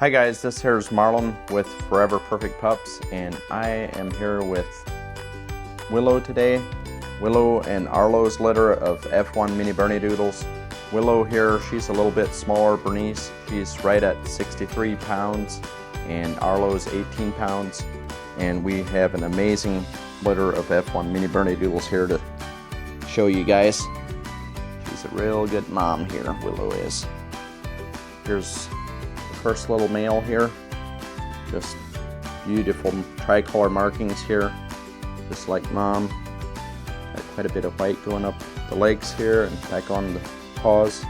Hi guys, this here's Marlon with Furever Perfect Pups, and I am here with Willow today. Willow and Arlo's litter of F1 Mini Bernedoodles. Willow here, she's a little bit smaller. Bernice, she's right at 63 pounds, and Arlo's 18 pounds. And we have an amazing litter of F1 Mini Bernedoodles here to show you guys. She's a real good mom here, Willow is. Here's first little male here, just beautiful tricolor markings here, just like mom. Got quite a bit of white going up the legs here and back on the paws.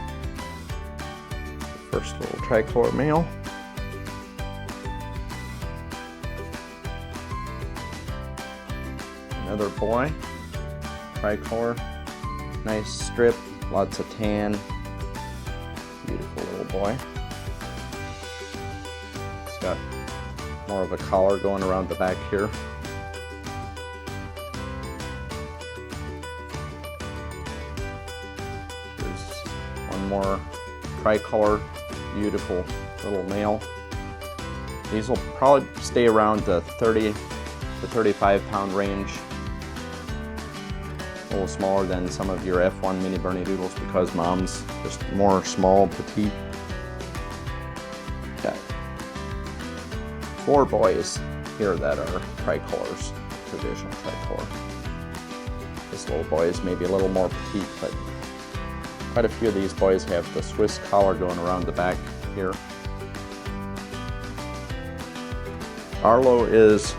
First little tricolor male. Another boy, tricolor, nice strip, lots of tan, beautiful little boy. Got more of a collar going around the back here. Here's one more tricolor, beautiful little male. These will probably stay around the 30 to 35 pound range. A little smaller than some of your F1 Mini Bernedoodles because mom's just more small, petite. Got 4 boys here that are tricolors, traditional tricolor. This little boy is maybe a little more petite, but quite a few of these boys have the Swiss collar going around the back here. Arlo is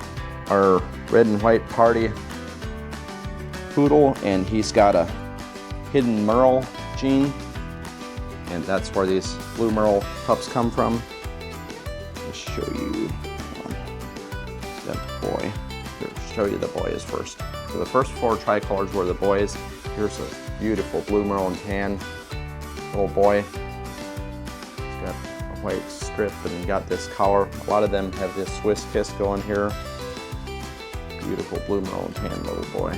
our red and white party poodle, and he's got a hidden Merle gene, and that's where these blue Merle pups come from. I'll show you that boy. Here, show you the boys first. So the first 4 tricolors were the boys. Here's a beautiful blue Merle and tan little boy. He's got a white strip and got this collar. A lot of them have this Swiss kiss going here. Beautiful blue Merle and tan little boy.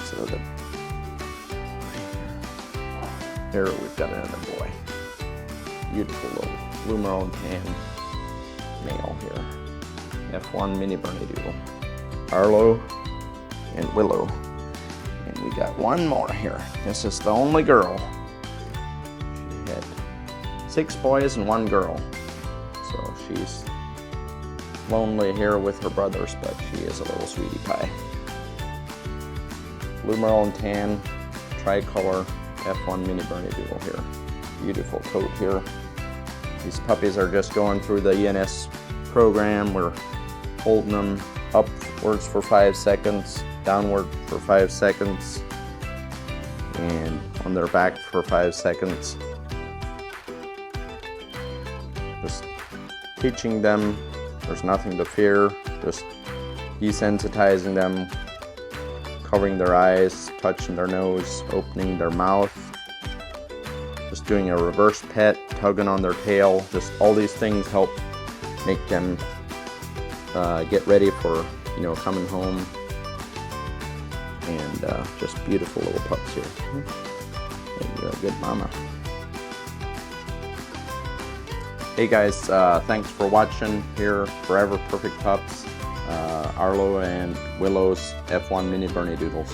So here we've got another boy. Beautiful little blue Merle and tan male here. F1 Mini Bernedoodle. Arlo and Willow. And we got one more here. This is the only girl. She had 6 boys and 1 girl. So she's lonely here with her brothers, but she is a little sweetie pie. Blue Merle and tan, tricolor, F1 Mini Bernedoodle here. Beautiful coat here. These puppies are just going through the ENS program. We're holding them upwards for 5 seconds, downward for 5 seconds, and on their back for 5 seconds. Just teaching them there's nothing to fear, just desensitizing them, covering their eyes, touching their nose, opening their mouth, just doing a reverse pet, tugging on their tail. Just all these things help make them get ready for, coming home. And just beautiful little pups here. And you're a good mama. Hey guys, thanks for watching here. Furever Perfect Pups, Arlo and Willow's F1 Mini Bernedoodles.